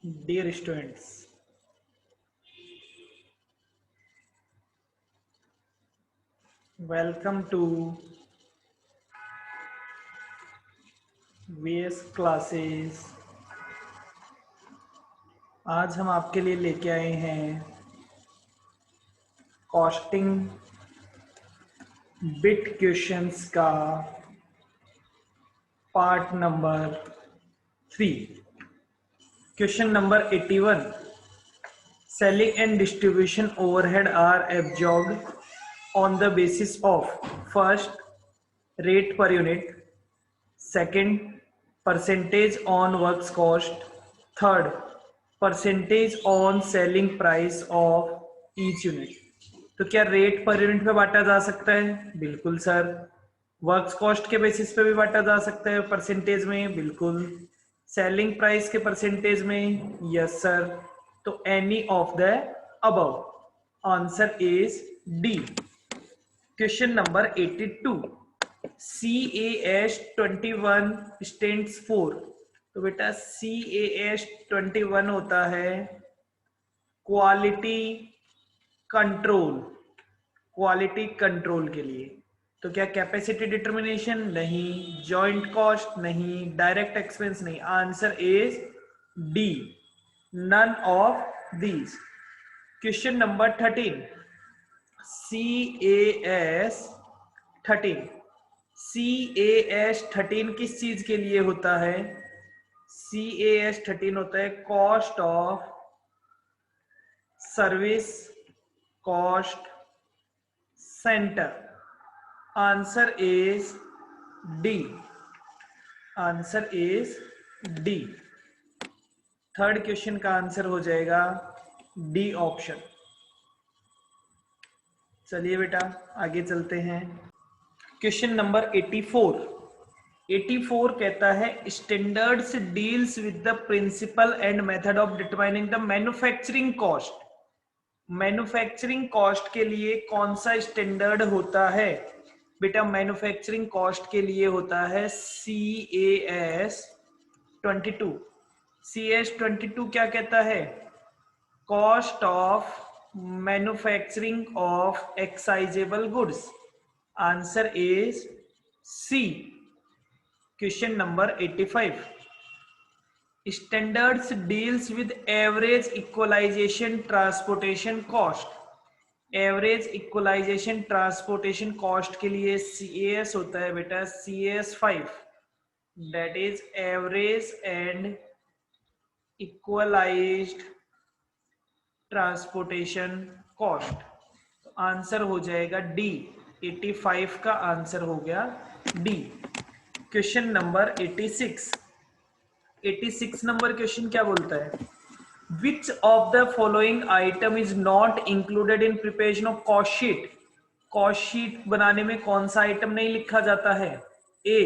Dear students, welcome to VS classes. आज हम आपके लिए लेके आए हैं कॉस्टिंग बिट क्वेश्चंस का part number 3। Question number 81। Selling and distribution overhead are absorbed on the basis of first, rate per unit, second, percentage on works cost, third, percentage on selling price of each unit। तो क्या rate per unit पे बांटा जा सकता है? बिल्कुल सर। Works cost के बेसिस पे भी बांटा जा सकता है परसेंटेज में? बिल्कुल। सेलिंग प्राइस के परसेंटेज में? Yes sir. तो any of the above. Answer is D. Question number 82। CAS 21 stands for. तो बेटा CAS 21 होता है क्वालिटी कंट्रोल। क्वालिटी कंट्रोल के लिए। तो क्या कैपेसिटी डिटर्मिनेशन? नहीं। Joint cost? नहीं। Direct expense? नहीं। Answer is D, none of these. Question number 13। CAS 13 किस चीज के लिए होता है? CAS 13 होता है cost of service cost centre. Answer is D. Answer is D. Third question का आंसर हो जाएगा डी ऑप्शन। चलिए बेटा आगे चलते हैं। Question number 84। 84 कहता है standards deals with the principle and method of determining the manufacturing cost. Manufacturing cost के लिए कौन सा स्टैंडर्ड होता है? बेटा मैन्युफैक्चरिंग कॉस्ट के लिए होता है CAS 22। CAS 22 क्या कहता है? Cost of manufacturing of excisable goods. Answer is C. Question number 85। Standards deals with average equalisation transportation cost. Average equalisation transportation cost के लिए CAS होता है बेटा CAS 5, that is average and equalised transportation cost. तो answer हो जाएगा D. 85 का answer हो गया डी। Question number 86। 86 नंबर क्वेश्चन क्या बोलता है? Which of the following item is not included in preparation of cost sheet. Cost sheet बनाने में कौन सा आइटम नहीं लिखा जाता है? ए,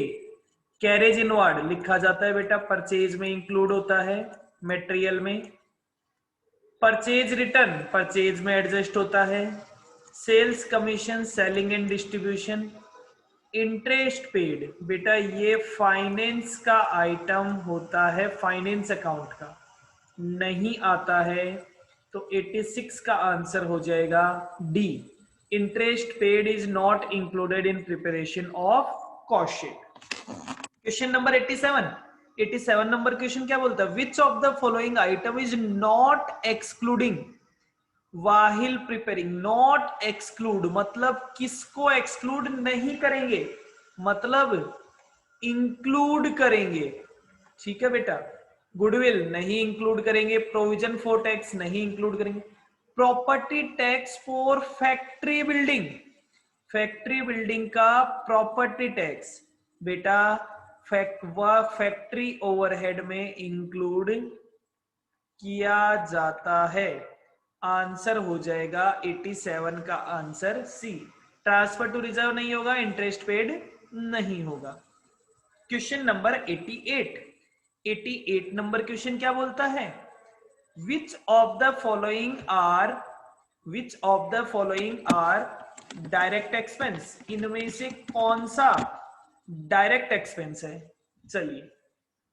कैरेज इनवार्ड लिखा जाता है बेटा, परचेज में इंक्लूड होता है, मटेरियल में। परचेज रिटर्न परचेज में एडजस्ट होता है। Sales commission selling and distribution. Interest paid बेटा ये फाइनेंस का आइटम होता है, फाइनेंस अकाउंट का नहीं आता है। तो 86 का आंसर हो जाएगा D. Interest paid is not included in preparation of cost sheet. Question number 87। 87 number question क्या बोलता है? Which of the following item is not excluding वाहिल preparing. Not exclude मतलब किसको एक्सक्लूड नहीं करेंगे? मतलब इंक्लूड करेंगे। ठीक है बेटा। गुडविल नहीं इंक्लूड करेंगे, प्रोविजन फॉर टैक्स नहीं इंक्लूड करेंगे, property tax for factory building. Factory building का प्रॉपर्टी टैक्स बेटा फैक्ट्री ओवरहेड में इंक्लूड किया जाता है। आंसर हो जाएगा 87 का answer C. Transfer to reserve नहीं होगा, इंटरेस्ट पेड नहीं होगा। Question number 88। 88 नंबर क्वेश्चन क्या बोलता है? Which of the following are direct expense. इनमें से कौन सा डायरेक्ट एक्सपेंस है? चलिए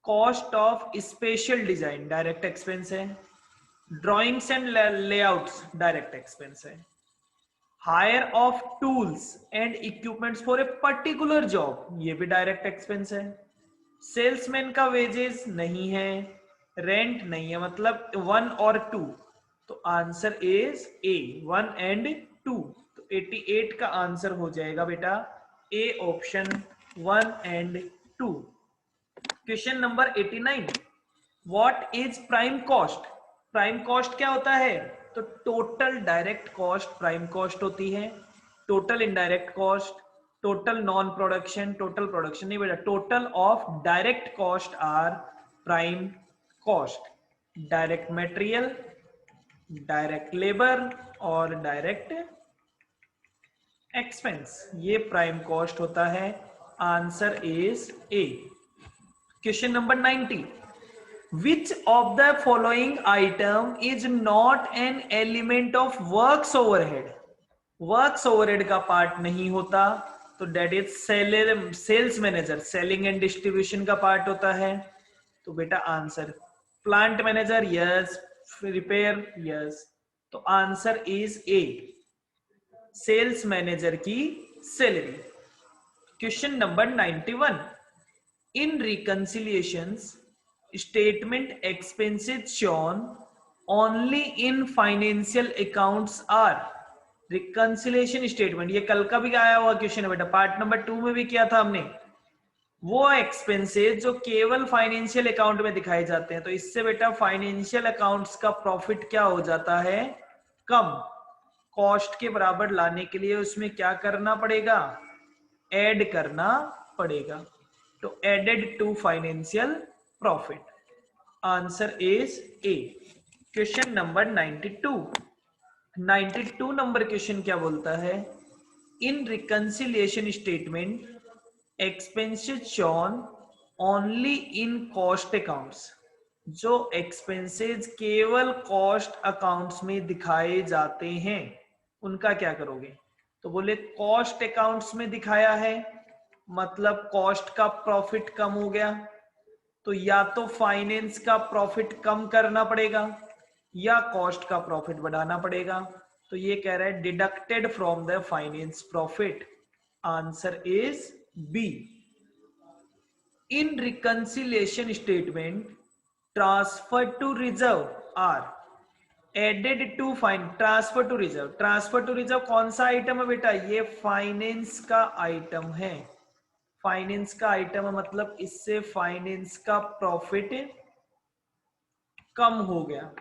cost of special design direct expense है, drawings and layouts direct expense है, hire of tools and equipments for a particular job ये भी डायरेक्ट एक्सपेंस है, सेल्समैन का वेजेस नहीं है, रेंट नहीं है, मतलब 1 और 2, तो आंसर इज ए 1 एंड 2। तो 88 का आंसर हो जाएगा बेटा A option 1 and 2। Question number 89, what is prime cost? Prime cost क्या होता है? तो total direct cost prime cost होती है, total indirect cost, total non production, total production नहीं बेटा, total of direct cost are prime cost. Direct material, direct labour और direct expense ये प्राइम कॉस्ट होता है। Answer is A. Question number 90, which of the following item is not an element of works overhead? Works overhead का part नहीं होता, तो that is sales manager, selling and distribution का part होता है। तो बेटा answer plant manager yes, repair yes, तो answer is A sales manager की salary. Question number 91, in reconciliations statement expenses shown only in financial accounts are, reconciliation statement ये कल का भी आया हुआ क्वेश्चन है बेटा, पार्ट नंबर 2 में भी किया था हमने। वो एक्सपेंसेस जो केवल फाइनेंशियल अकाउंट में दिखाए जाते हैं, तो इससे बेटा फाइनेंशियल अकाउंट्स का प्रॉफिट क्या हो जाता है? कम। कॉस्ट के बराबर लाने के लिए उसमें क्या करना पड़ेगा? ऐड करना पड़ेगा, तो added to financial profit. Answer is A. Question number 92, 92 number question क्या बोलता है? In reconciliation statement expenses shown only in cost accounts, जो एक्सपेंसेस केवल कॉस्ट अकाउंट्स में दिखाए जाते हैं उनका क्या करोगे? तो बोले कॉस्ट अकाउंट्स में दिखाया है, मतलब कॉस्ट का प्रॉफिट कम हो गया, तो या तो फाइनेंस का प्रॉफिट कम करना पड़ेगा या कॉस्ट का प्रॉफिट बढ़ाना पड़ेगा। तो ये कह रहा है deducted from the finance profit. Answer is B. In reconciliation statement transfer to reserve are added to fine, transfer to reserve, transfer to reserve कौन सा आइटम है बेटा? ये फाइनेंस का आइटम है, फाइनेंस का आइटम है, मतलब इससे फाइनेंस का प्रॉफिट कम हो गया।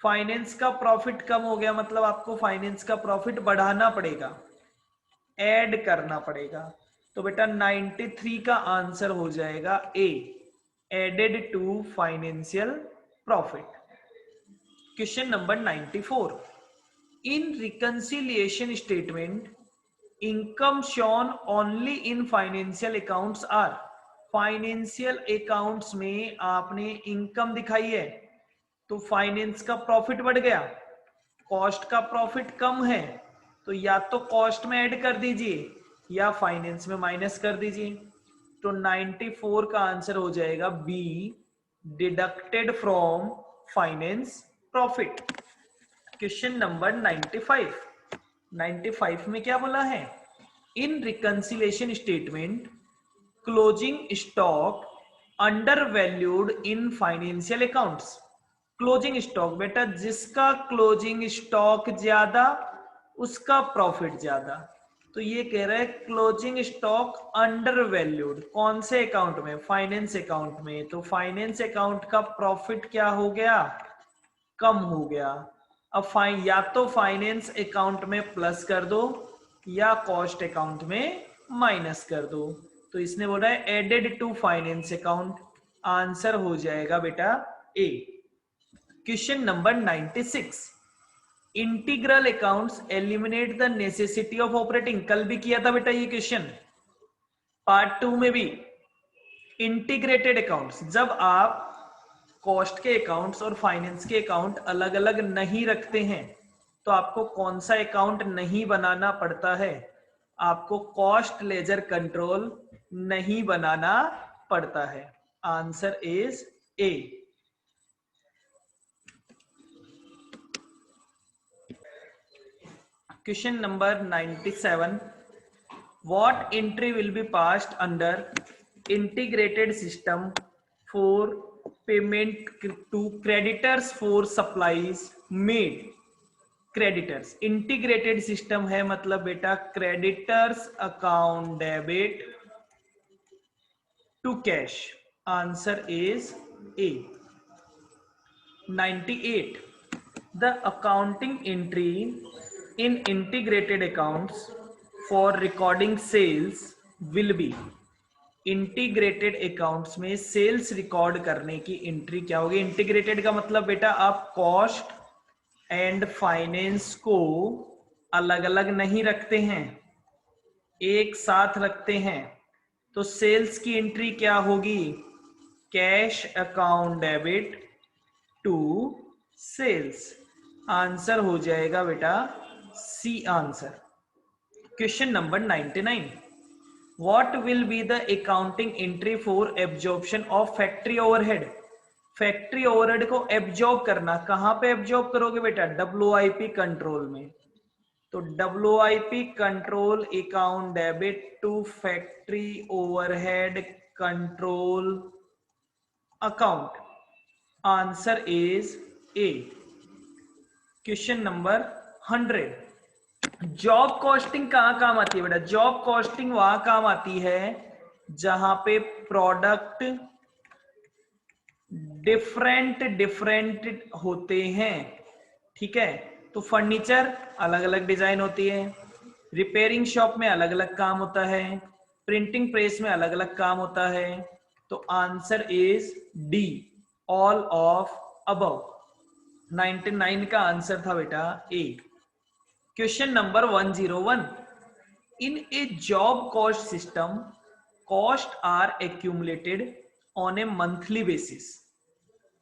फाइनेंस का प्रॉफिट कम हो गया मतलब आपको फाइनेंस का प्रॉफिट बढ़ाना पड़ेगा, ऐड करना पड़ेगा। तो बेटा 93 का आंसर हो जाएगा A, added to financial profit. Question number 94, in reconciliation statement income shown only in financial accounts are, financial accounts में आपने इनकम दिखाई है, तो फाइनेंस का प्रॉफिट बढ़ गया, कॉस्ट का प्रॉफिट कम है, तो या तो कॉस्ट में ऐड कर दीजिए या फाइनेंस में माइनस कर दीजिए। तो 94 का आंसर हो जाएगा B, deducted from finance profit. Question number 95, 95 में क्या बोला है? In reconciliation statement closing stock under valued in financial accounts. Closing stock बेटा जिसका क्लोजिंग स्टॉक ज्यादा उसका प्रॉफिट ज्यादा, तो ये कह रहा है क्लोजिंग स्टॉक अंडर वैल्यूड कौन से अकाउंट में? फाइनेंस अकाउंट में। तो फाइनेंस अकाउंट का प्रॉफिट क्या हो गया? कम हो गया। अब या तो फाइनेंस अकाउंट में प्लस कर दो या कॉस्ट अकाउंट में माइनस कर दो। तो इसने बोला है added to finance account. Answer हो जाएगा बेटा A. Question number 96, integral accounts eliminate the necessity of operating. कल भी किया था बेटा ये क्वेश्चन, पार्ट 2 में भी। इंटीग्रेटेड अकाउंट्स, जब आप कॉस्ट के अकाउंट्स और फाइनेंस के अकाउंट अलग अलग नहीं रखते हैं तो आपको कौन सा अकाउंट नहीं बनाना पड़ता है? आपको कॉस्ट लेजर कंट्रोल नहीं बनाना पड़ता है। Answer is A. Question number 97, what entry will be passed under integrated system for payment to creditors for supplies made? Creditors integrated system है, मतलब बेटा creditors account debit to cash. Answer is A. 98, the accounting entry in integrated accounts for recording sales will be। Integrated accounts में sales record करने की entry क्या होगी? Integrated का मतलब बेटा आप कॉस्ट एंड फाइनेंस को अलग अलग नहीं रखते हैं, एक साथ रखते हैं। तो सेल्स की एंट्री क्या होगी? Cash account debit to sales. Answer हो जाएगा बेटा C answer. Question number 99, what will be the accounting entry for absorption of factory overhead? Factory overhead को एब्जॉर्ब करना, कहां पे एब्जॉर्ब करोगे बेटा? WIP कंट्रोल में। तो WIP control account debit to factory overhead control account. Answer is A. Question number 100, job costing कहां काम आती है बेटा? जॉब कॉस्टिंग वहां काम आती है जहां पे प्रोडक्ट डिफरेंट होते हैं, ठीक है। तो फर्नीचर अलग अलग डिजाइन होती है, रिपेयरिंग शॉप में अलग अलग काम होता है, प्रिंटिंग प्रेस में अलग अलग काम होता है। तो answer is D, all of above. 99 का आंसर था बेटा A. Question number 101, in a job cost system cost are accumulated on a monthly basis.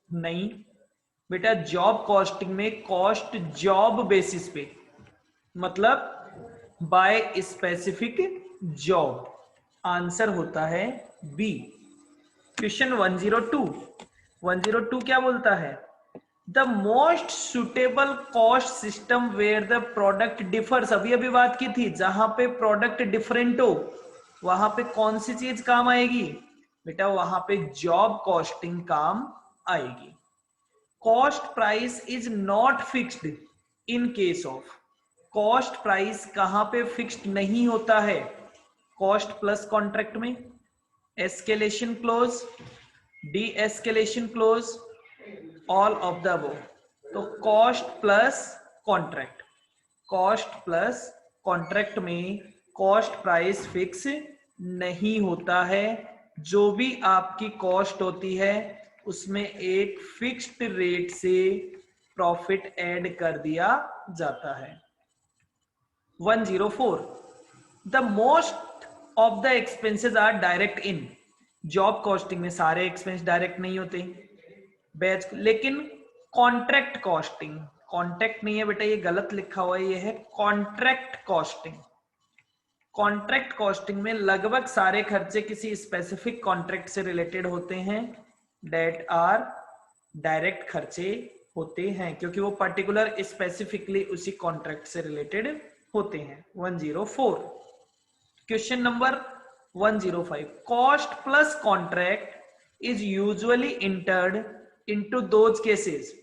नहीं बेटा, जॉब कॉस्टिंग में कॉस्ट जॉब बेसिस पे, मतलब बाय स्पेसिफिक जॉब। आंसर होता है बी। क्वेश्चन 102 क्या बोलता है? The most suitable cost system where the product differs. अभी अभी बात की थी, जहां पे प्रोडक्ट डिफरेंट हो वहां पे कौन सी चीज काम आएगी बेटा? वहां पे जॉब कॉस्टिंग काम आएगी। Cost price is not fixed in case of. Cost price कहां पे फिक्स्ड नहीं होता है? कॉस्ट प्लस कॉन्ट्रैक्ट में, escalation clause, D escalation clause, all of the above. तो cost plus contract, cost plus contract में कॉस्ट प्राइस फिक्स नहीं होता है। जो भी आपकी कॉस्ट होती है उसमें एक फिक्स्ड रेट से प्रॉफिट ऐड कर दिया जाता है। 104, the most of the expenses are direct in. Job costing में सारे एक्सपेंस डायरेक्ट नहीं होते बैच, लेकिन कॉन्ट्रैक्ट कॉस्टिंग, कॉन्ट्रैक्ट नहीं है बेटा, ये गलत लिखा हुआ है, ये है कॉन्ट्रैक्ट कॉस्टिंग। कॉन्ट्रैक्ट कॉस्टिंग में लगभग सारे खर्चे किसी स्पेसिफिक कॉन्ट्रैक्ट से रिलेटेड होते हैं, डेट आर डायरेक्ट खर्चे होते हैं, क्योंकि वो पर्टिकुलर स्पेसिफिकली उसी कॉन्ट्रैक्ट से रिलेटेड होते हैं। 104। Question number 105, cost plus contract is usually entered into those cases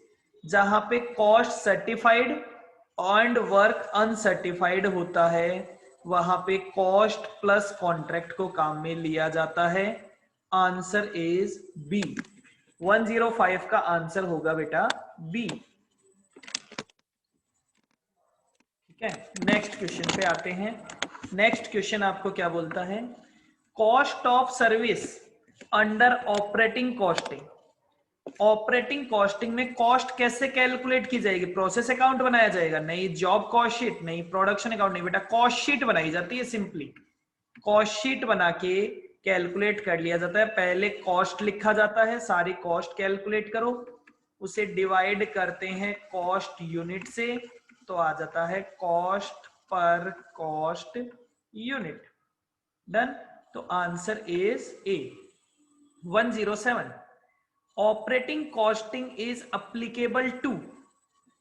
जहां पे cost certified and work uncertified होता है, वहां पे कॉस्ट प्लस कॉन्ट्रैक्ट को काम में लिया जाता है। Answer is B. 105 का आंसर होगा बेटा बी। ठीक है, नेक्स्ट क्वेश्चन पे आते हैं। नेक्स्ट क्वेश्चन आपको क्या बोलता है? Cost of service under operating costing. Operating costing में कॉस्ट कैसे कैलकुलेट की जाएगी? प्रोसेस अकाउंट बनाया जाएगा? नहीं। Job cost sheet? नहीं। Production account? नहीं बेटा, कॉस्ट शीट बनाई जाती है। सिंपली कॉस्ट शीट बना के कैलकुलेट कर लिया जाता है। पहले कॉस्ट लिखा जाता है, सारी कॉस्ट कैलकुलेट करो, उसे डिवाइड करते हैं कॉस्ट यूनिट से, तो आ जाता है कॉस्ट पर कॉस्ट यूनिट। डन। तो answer is A. 107 operating costing is applicable to.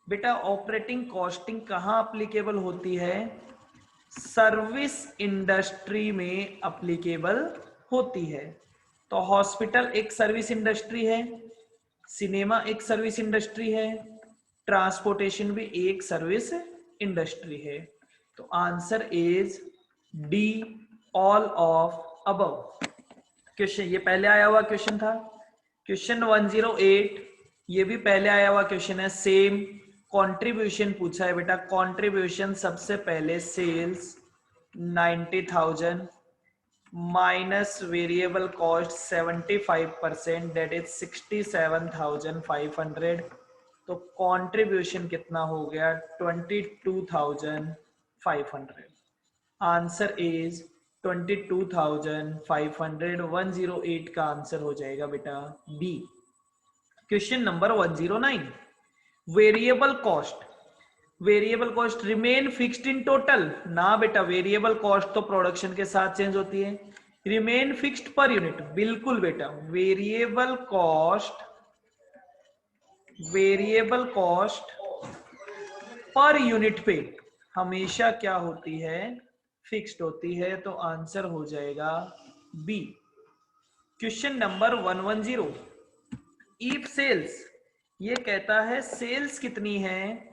बेटा ऑपरेटिंग कॉस्टिंग कहां अप्लीकेबल होती है? सर्विस इंडस्ट्री में अप्लीकेबल होती है। तो हॉस्पिटल एक सर्विस इंडस्ट्री है, सिनेमा एक सर्विस इंडस्ट्री है, ट्रांसपोर्टेशन भी एक सर्विस इंडस्ट्री है। तो answer is D, all of above. Question ये पहले आया हुआ क्वेश्चन था। क्वेश्चन 108 ये भी पहले आया हुआ क्वेश्चन है, सेम कंट्रीब्यूशन पूछा है बेटा। कंट्रीब्यूशन सबसे पहले sales 90,000 minus variable cost 75%, that is 67,500। तो कंट्रीब्यूशन कितना हो गया? 22,500। Answer is 22,500। 108 का आंसर हो जाएगा बेटा B. Question number 109 variable cost. Variable cost remain fixed in total? ना बेटा, वेरिएबल कॉस्ट तो प्रोडक्शन के साथ चेंज होती है। रिमेन फिक्स्ड पर यूनिट, बिल्कुल बेटा। वेरिएबल कॉस्ट पर यूनिट पे हमेशा क्या होती है? फिक्स्ड होती है। तो आंसर हो जाएगा B. Question number 110 if sales, ये कहता है सेल्स कितनी है?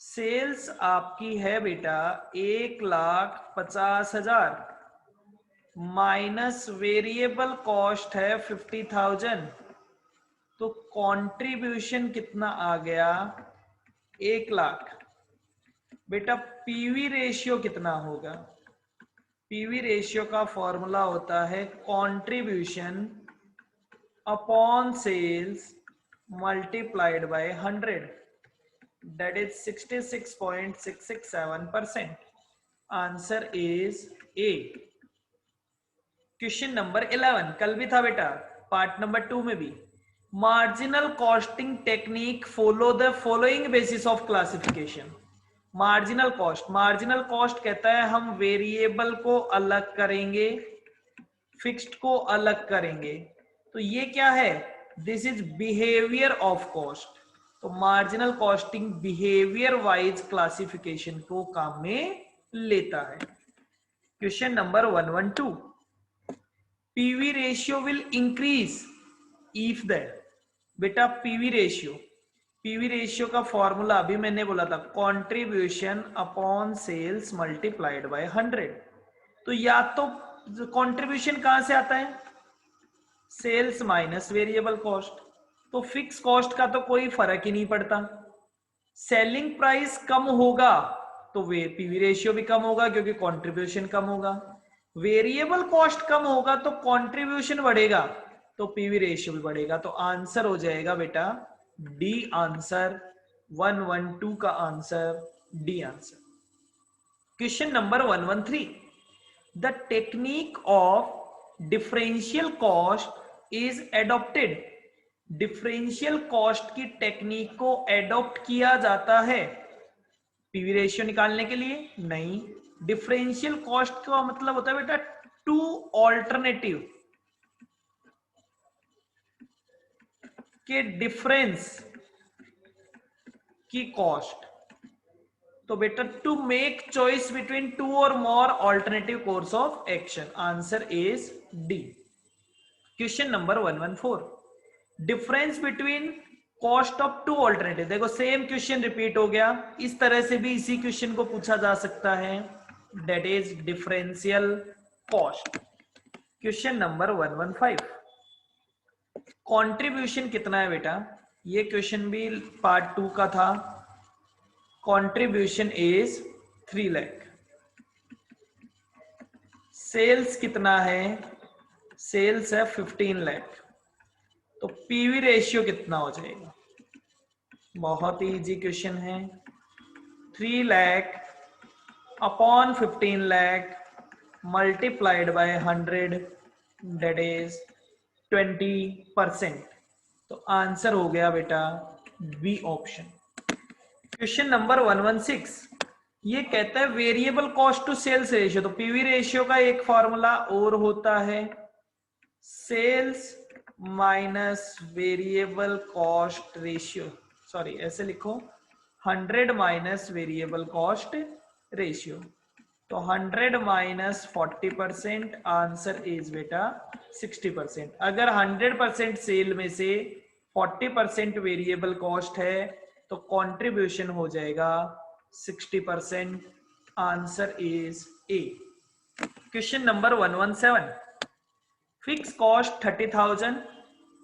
सेल्स आपकी है बेटा 1,50,000 माइनस वेरिएबल कॉस्ट है 50,000। तो कंट्रीब्यूशन कितना आ गया? 1,00,000। बेटा पीवी रेशियो कितना होगा? पीवी रेशियो का फॉर्मूला होता है contribution upon sales multiplied by 100, that is 66.667%. Answer is A. Question number 11 कल भी था बेटा, पार्ट नंबर 2 में भी। Marginal costing technique follow the following basis of classification. Marginal cost कहता है हम वेरिएबल को अलग करेंगे, फिक्स्ड को अलग करेंगे। तो ये क्या है? This is behaviour of cost. तो marginal costing behaviour wise classification को काम में लेता है। Question number 112 PV ratio will increase if the. बेटा पीवी रेशियो का फॉर्मूला अभी मैंने बोला था, contribution upon sales multiplied by 100। तो या तो कंट्रीब्यूशन कहां से आता है? Sales minus variable cost. तो फिक्स कॉस्ट का तो कोई फर्क ही नहीं पड़ता। सेलिंग प्राइस कम होगा तो वे पीवी रेशियो भी कम होगा क्योंकि कंट्रीब्यूशन कम होगा। वेरिएबल कॉस्ट कम होगा तो कंट्रीब्यूशन बढ़ेगा तो पीवी रेशियो भी बढ़ेगा। तो आंसर हो जाएगा बेटा डी आंसर। 112 का answer D answer. Question number 113 the technique of differential cost is adopted. Differential cost की टेक्निक को एडॉप्ट किया जाता है पीवी रेशियो निकालने के लिए? नहीं। डिफरेंशियल कॉस्ट का मतलब होता है बेटा टू ऑल्टरनेटिव के डिफरेंस की कॉस्ट। तो बेटा to make choice between two और more alternative course of action. Answer is D. Question number 114 difference between cost of two alternative. देखो सेम क्वेश्चन रिपीट हो गया, इस तरह से भी इसी क्वेश्चन को पूछा जा सकता है, that is differential cost. Question number 115 contribution कितना है बेटा? ये क्वेश्चन भी पार्ट 2 का था। Contribution is 3 lakh. सेल्स कितना है? सेल्स है 15 लाख। तो पीवी रेशियो कितना हो जाएगा? बहुत ही इजी क्वेश्चन है। 3 lakh upon 15 lakh multiplied by 100, that is 20%। तो आंसर हो गया बेटा बी ऑप्शन। क्वेश्चन नंबर 116 ये कहता है variable cost to sales ratio. तो पीवी रेशियो का एक फॉर्मूला और होता है sales minus variable cost ratio, sorry ऐसे लिखो 100 माइनस वेरिएबल कॉस्ट रेशियो। तो 100 माइनस 40%, आंसर इज बेटा 60%। अगर 100% सेल में से 40% वेरिएबल कॉस्ट है तो कंट्रीब्यूशन हो जाएगा 60%, answer is A. Question number 117, fix cost 30,000,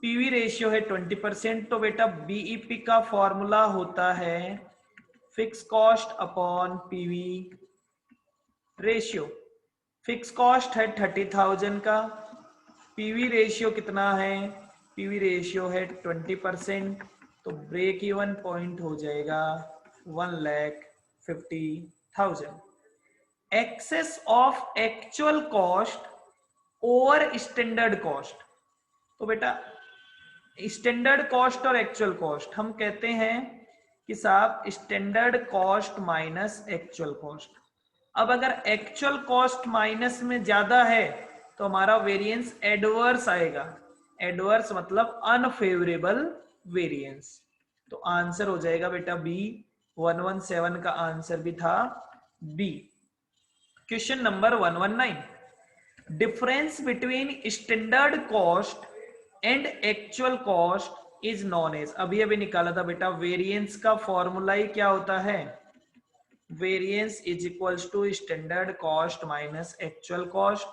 PV ratio है 20%। तो बेटा बीईपी का फॉर्मूला होता है fix cost upon PV ratio. Fix cost है 30,000 का, पीवी रेशियो कितना है, पीवी रेशियो है 20%, तो ब्रेक इवन पॉइंट हो जाएगा 1,50,000। Excess of actual cost over standard cost. तो बेटा स्टैंडर्ड कॉस्ट और एक्चुअल कॉस्ट हम कहते हैं कि साहब standard cost minus actual cost. अब अगर एक्चुअल कॉस्ट माइनस में ज्यादा है तो हमारा वेरिएंस एडवर्स आएगा। एडवर्स मतलब अनफेवरेबल वेरिएंस। तो आंसर हो जाएगा बेटा बी। 117 का आंसर भी था B. Question number 119, difference between standard cost and actual cost is known as. अभी अभी निकाला था बेटा, वेरिएंस का फॉर्मूला ही क्या होता है, variance is equals to standard cost minus actual cost.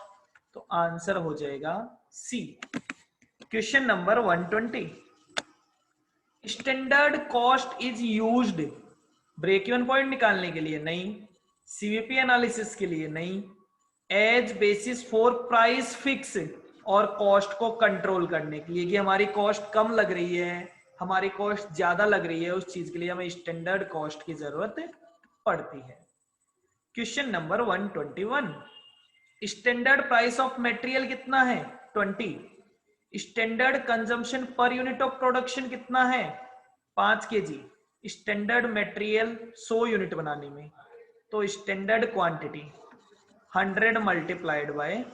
तो आंसर हो जाएगा C. Question number 120, standard cost is used break even point निकालने के लिए नहीं, सीवीपी एनालिसिस के लिए नहीं, as basis for price fix और कॉस्ट को कंट्रोल करने के लिए कि हमारी कॉस्ट कम लग रही है, हमारी कॉस्ट ज्यादा लग रही है, उस चीज के लिए हमें स्टैंडर्ड कॉस्ट की जरूरत पड़ती है। Question number 121, standard price of material कितना है 20, standard consumption per unit of production कितना है 5 kg, स्टैंडर्ड मटेरियल 100 यूनिट बनाने में, तो standard quantity 100 multiplied by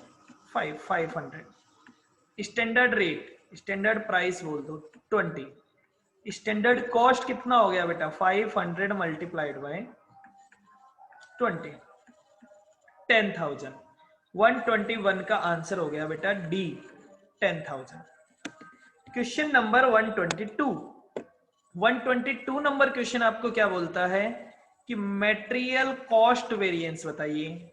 500, standard rate standard price बोल दो 20, स्टैंडर्ड कॉस्ट कितना हो गया बेटा 500 मल्टीप्लाइड बाय 20, 10,000। 121 का आंसर हो गया बेटा D 10,000। Question number 122 number question आपको क्या बोलता है कि मटेरियल कॉस्ट वेरिएंस बताइए।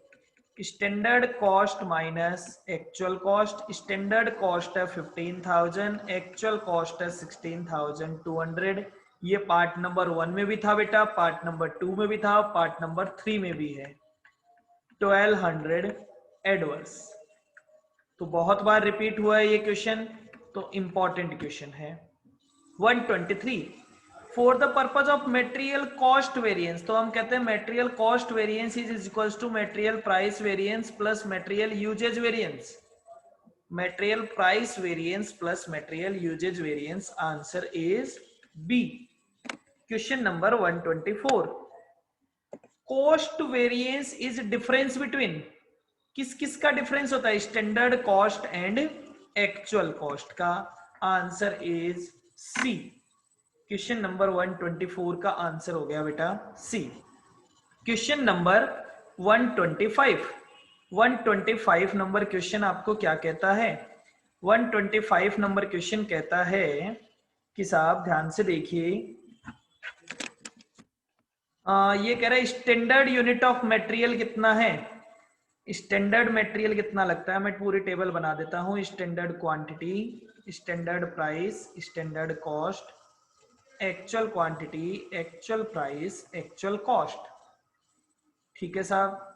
Standard cost minus actual cost, standard cost है 15,000, एक्चुअल कॉस्ट है 16,200। ये पार्ट नंबर 1 में भी था बेटा, पार्ट नंबर 2 में भी था, पार्ट नंबर 3 में भी है। 1200 एडवर्स, तो बहुत बार रिपीट हुआ है ये क्वेश्चन, तो इंपॉर्टेंट क्वेश्चन है। 123, for the purpose of material cost variance, तो हम कहते हैं material cost variance is equals to material price variance plus material usage variance. Material price variance plus material usage variance, answer is B. Question number 124, cost variance is difference between, किस किस का डिफरेंस होता है standard cost and actual cost का, answer is C. Question number 124 का answer हो गया बेटा सी। क्वेश्चन नंबर 125 नंबर क्वेश्चन आपको क्या कहता है, 125 नंबर क्वेश्चन कहता है कि साहब ध्यान से देखिए, ये कह रहा है स्टैंडर्ड यूनिट ऑफ मटेरियल कितना है, स्टैंडर्ड मटेरियल कितना लगता है। मैं पूरी टेबल बना देता हूं, standard quantity, standard price, standard cost, actual quantity, actual price, actual cost. ठीक है साहब,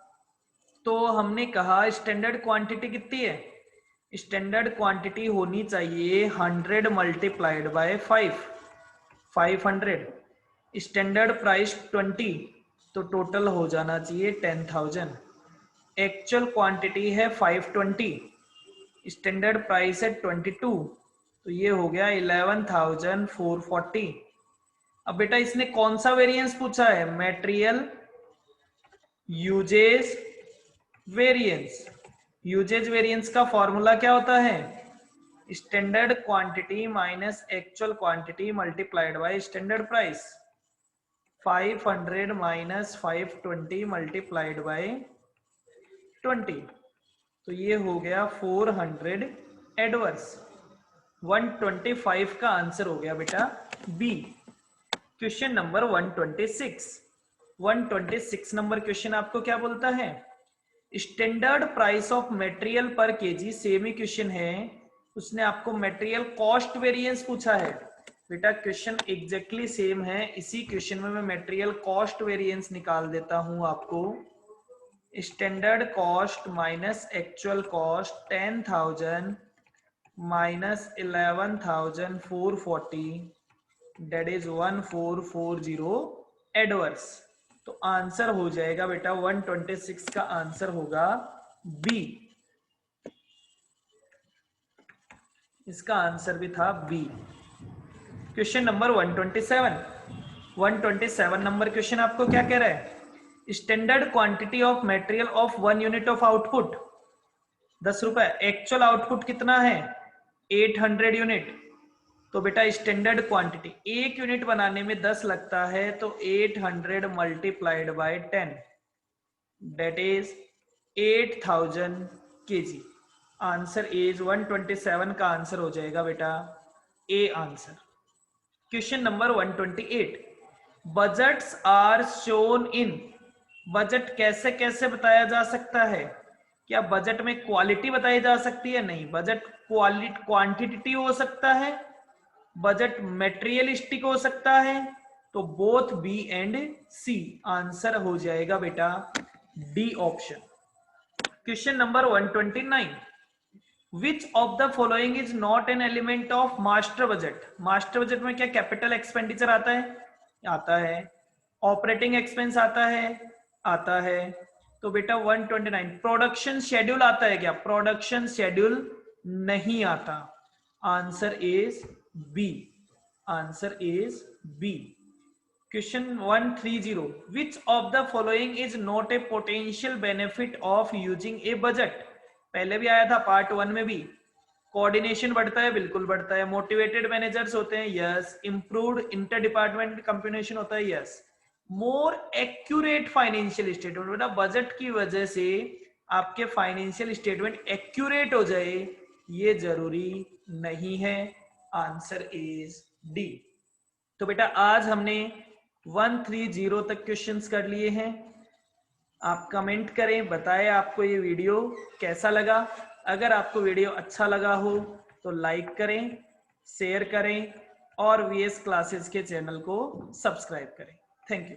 तो हमने कहा स्टैंडर्ड क्वांटिटी कितनी है, स्टैंडर्ड क्वांटिटी होनी चाहिए 100 मल्टीप्लाइड बाय 500, स्टैंडर्ड प्राइस 20, तो टोटल हो जाना चाहिए 10,000, एक्चुअल क्वांटिटी है 520, स्टैंडर्ड प्राइस है 22, तो ये हो गया 11,440। अब बेटा इसने कौन सा वेरिएंस पूछा है, material usage variance. Usage variance का फॉर्मूला क्या होता है, standard quantity minus actual quantity multiplied by standard price, 500 minus 520 multiplied by 20, तो ये हो गया 400 एडवर्स। 125 का आंसर हो गया बेटा B. Question number 126 number question आपको क्या बोलता है, standard price of material per KG, same ही क्वेश्चन है, उसने आपको मटेरियल कॉस्ट वेरिएंस पूछा है। बेटा क्वेश्चन एग्जैक्टली सेम है, इसी क्वेश्चन में मैं मटेरियल कॉस्ट वेरिएंस निकाल देता हूं आपको। Standard cost minus actual cost 10,000 minus 11,440 that is 1440 adverse. तो आंसर हो जाएगा बेटा 126 का आंसर होगा बी। इसका आंसर भी था B. Question number 127 number question आपको क्या कह रहा है, standard quantity of material of 1 unit of output 10 रुपए, एक्चुअल आउटपुट कितना है 800 यूनिट। तो बेटा स्टैंडर्ड क्वांटिटी, एक यूनिट बनाने में 10 लगता है, तो 800 multiplied by 10 that is 8000 KG. Answer is 127 का आंसर हो जाएगा बेटा A answer. Question number 128, budgets are shown in, budget कैसे कैसे बताया जा सकता है, क्या बजट में क्वालिटी बताई जा सकती है, नहीं, बजट क्वांटिटी हो सकता है, बजट मेटेरियलिस्टिक हो सकता है, तो both B and C. Answer हो जाएगा बेटा D option. Question number 129, which of the following is not an element of master budget. Master budget में क्या कैपिटल एक्सपेंडिचर आता है, आता है, ऑपरेटिंग एक्सपेंस आता है, तो बेटा 129 प्रोडक्शन शेड्यूल आता है क्या, प्रोडक्शन शेड्यूल नहीं आता। Answer is B, answer is B. Question 130, which of the following is not a potential benefit of using a budget. पहले भी आया था पार्ट 1 में भी, कोऑर्डिनेशन बढ़ता है, बिल्कुल बढ़ता है, मोटिवेटेड मैनेजर्स होते हैं, yes, improved inter department communication होता है, yes, more accurate financial statement, बेटा बजट की वजह से आपके फाइनेंशियल स्टेटमेंट एक्यूरेट हो जाए ये जरूरी नहीं है। Answer is D. तो बेटा आज हमने 130 तक क्वेश्चंस कर लिए हैं। आप कमेंट करें, बताएं आपको ये वीडियो कैसा लगा। अगर आपको वीडियो अच्छा लगा हो तो लाइक करें, शेयर करें और वीएस क्लासेस के चैनल को सब्सक्राइब करें। Thank you.